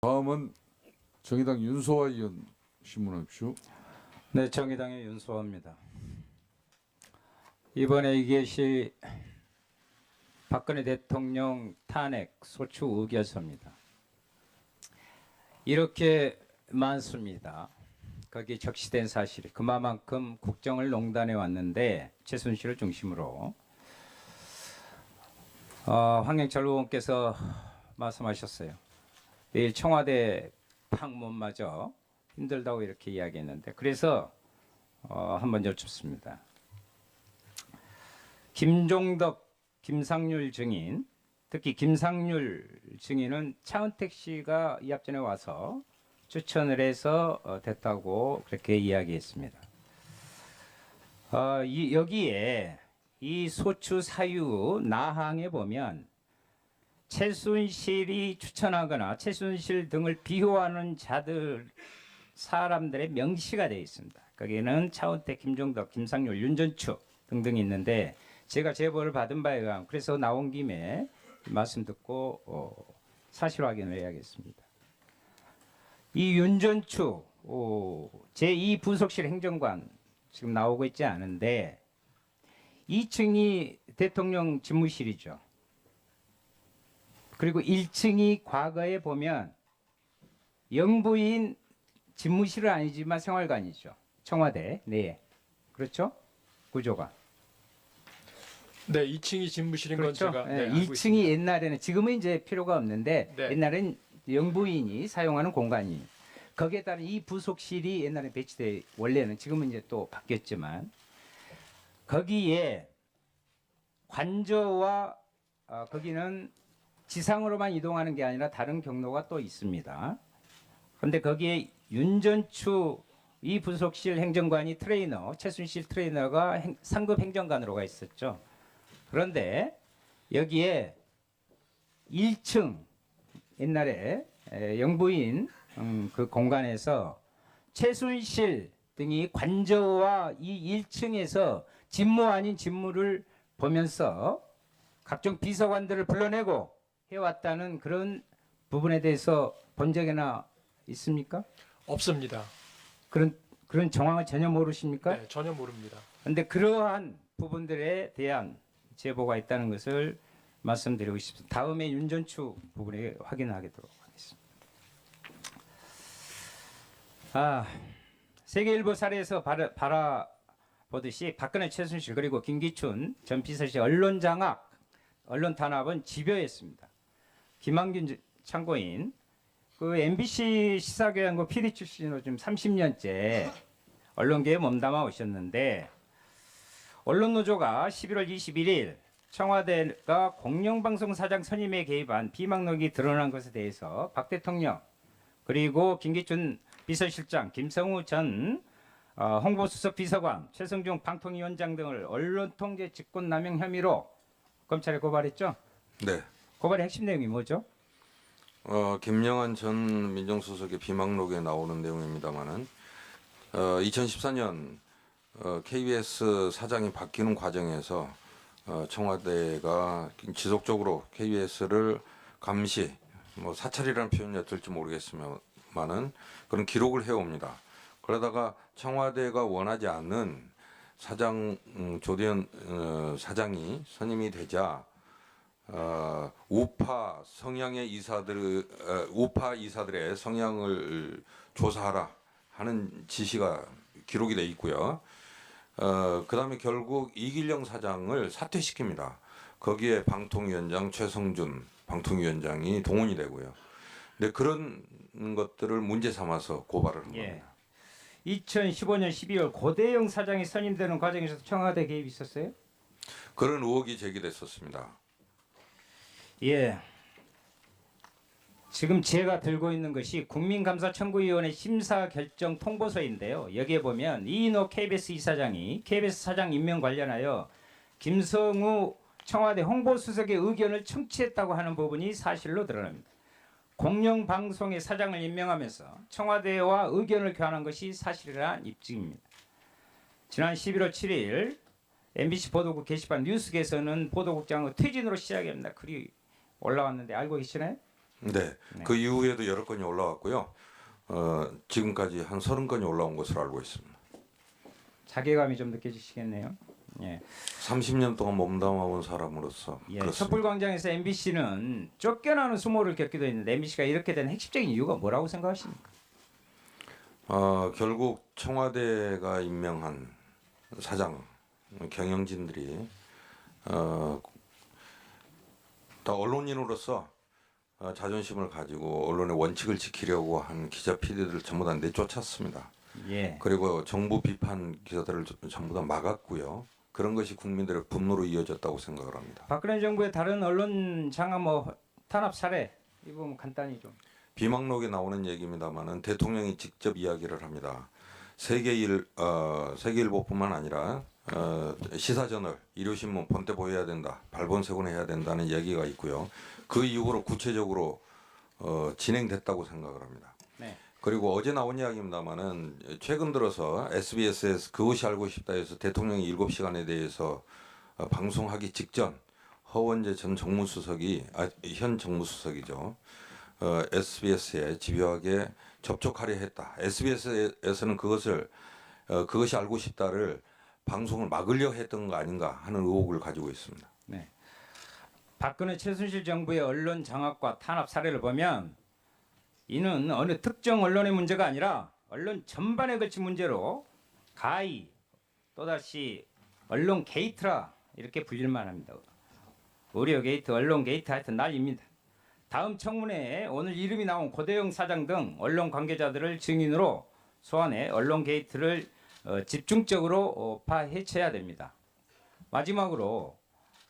다음은 정의당 윤소아 의원 신문하십시오. 네, 정의당의 윤소아입니다. 이번에 이것이 박근혜 대통령 탄핵 소추 의결서입니다. 이렇게 많습니다. 거기에 적시된 사실이 그만큼 국정을 농단해 왔는데 최순실을 중심으로 황영철 의원께서 말씀하셨어요. 내일 청와대 방문마저 힘들다고 이렇게 이야기했는데 그래서 한번 여쭙습니다. 김종덕, 김상률 증인, 특히 김상률 증인은 차은택 씨가 이 앞전에 와서 추천을 해서 됐다고 그렇게 이야기했습니다. 여기에 이 소추 사유 나항에 보면 최순실이 추천하거나 최순실 등을 비호하는 사람들의 명시가 되어 있습니다. 거기에는 차은택, 김종덕, 김상률, 윤전추 등등이 있는데 제가 제보를 받은 바에 의하면 그래서 나온 김에 말씀 듣고 사실 확인을 해야겠습니다. 이 윤전추 제2 부속실 행정관 지금 나오고 있지 않은데 2층이 대통령 집무실이죠. 그리고 1층이 과거에 보면 영부인 집무실은 아니지만 생활관이죠. 청와대. 네. 그렇죠? 구조가. 네, 2층이 집무실인 그렇죠? 건 제가 네, 알고 1층이 있습니다. 옛날에는 지금은 이제 필요가 없는데 네. 옛날엔 영부인이 사용하는 공간이 거기에 따른 이 부속실이 옛날에 배치돼 원래는 지금은 이제 또 바뀌었지만 거기에 관저와 거기는 지상으로만 이동하는 게 아니라 다른 경로가 또 있습니다. 그런데 거기에 윤전추 이 부속실 행정관이 트레이너, 최순실 트레이너가 상급 행정관으로 가 있었죠. 그런데 여기에 1층 옛날에 영부인 그 공간에서 최순실 등이 관저와 이 1층에서 직무 아닌 직무를 보면서 각종 비서관들을 불러내고 해왔다는 그런 부분에 대해서 본 적이나 있습니까? 없습니다. 그런 정황을 전혀 모르십니까? 네, 전혀 모릅니다. 그런데 그러한 부분들에 대한 제보가 있다는 것을 말씀드리고 싶습니다. 다음에 윤전추 부분에 확인하도록 하겠습니다. 세계일보 사례에서 바라보듯이 박근혜, 최순실 그리고 김기춘 전 비서실 언론 장악, 언론 탄압은 집요했습니다. 김한균 참고인 그 MBC 시사교양고 PD 출신으로 지금 30년째 언론계에 몸담아 오셨는데 언론노조가 11월 21일 청와대가 공영방송 사장 선임에 개입한 비망록이 드러난 것에 대해서 박 대통령 그리고 김기춘 비서실장, 김성우 전 홍보수석 비서관, 최승중 방통위원장 등을 언론통제 직권남용 혐의로 검찰에 고발했죠? 네. 고발의 핵심 내용이 뭐죠? 김영한 전 민정수석의 비망록에 나오는 내용입니다만은 2014년 KBS 사장이 바뀌는 과정에서 청와대가 지속적으로 KBS를 감시, 사찰이라는 표현이 어떨지 모르겠습니다만은 그런 기록을 해옵니다. 그러다가 청와대가 원하지 않는 사장 조대현 사장이 선임이 되자 우파 성향의 우파 이사들의 성향을 조사하라 하는 지시가 기록이 돼 있고요. 그다음에 결국 이길영 사장을 사퇴시킵니다. 거기에 방통위원장 최성준 방통위원장이 동원이 되고요. 근데 그런 것들을 문제 삼아서 고발을 한 겁니다. 2015년 12월 고대영 사장이 선임되는 과정에서 청와대 개입이 있었어요? 그런 의혹이 제기됐었습니다. 예. 지금 제가 들고 있는 것이 국민감사청구위원회 심사결정 통보서인데요. 여기에 보면 이인호 KBS 이사장이 KBS 사장 임명 관련하여 김성우 청와대 홍보수석의 의견을 청취했다고 하는 부분이 사실로 드러납니다. 공영방송의 사장을 임명하면서 청와대와 의견을 교환한 것이 사실이라는 입증입니다. 지난 11월 7일 MBC 보도국 게시판 뉴스계에서는 보도국장의 퇴진으로 시작합니다. 글이 올라왔는데 알고 계시나요? 네. 네. 그 이후에도 여러 건이 올라왔고요. 지금까지 한 30건이 올라온 것으로 알고 있습니다. 자괴감이 좀 느껴지시겠네요. 예. 30년 동안 몸담아온 사람으로서 예, 그렇습니다. 촛불광장에서 MBC는 쫓겨나는 수모를 겪기도 했는데 MBC가 이렇게 된 핵심적인 이유가 뭐라고 생각하십니까? 결국 청와대가 임명한 사장 경영진들이 다 언론인으로서 자존심을 가지고 언론의 원칙을 지키려고 한 기자 PD들 전부 다 내쫓았습니다. 예. 그리고 정부 비판 기사들을 전부 다 막았고요. 그런 것이 국민들의 분노로 이어졌다고 생각을 합니다. 박근혜 정부의 다른 언론 장악 탄압 사례 이 부분 간단히 좀. 비망록에 나오는 얘기입니다만은 대통령이 직접 이야기를 합니다. 세계일보뿐만 아니라 시사저널, 일요신문 본때 보여야 된다, 발본색원해야 된다는 얘기가 있고요. 그 이후로 구체적으로 진행됐다고 생각을 합니다. 네. 그리고 어제 나온 이야기입니다만은 최근 들어서 SBS에서 그것이 알고 싶다 해서 대통령이 7시간에 대해서 방송하기 직전 허원재 전 정무수석이 현 정무수석이죠. SBS에 집요하게 접촉하려 했다. SBS에서는 그것이 알고 싶다를 방송을 막으려 했던 거 아닌가 하는 의혹을 가지고 있습니다. 네. 박근혜 최순실 정부의 언론 장악과 탄압 사례를 보면 이는 어느 특정 언론의 문제가 아니라 언론 전반에 걸친 문제로 가히 또다시 언론 게이트라 이렇게 불릴만 합니다. 의료 게이트, 언론 게이트 하여튼 난리입니다. 다음 청문회에 오늘 이름이 나온 고대영 사장 등 언론 관계자들을 증인으로 소환해 언론 게이트를 집중적으로 파헤쳐야 됩니다. 마지막으로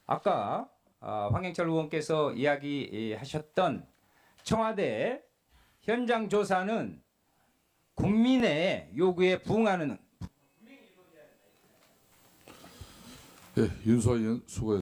아까 황영철 의원께서 이야기하셨던 청와대 현장 조사는 국민의 요구에 부응하는 예, 윤소아 의원 수고했습니다.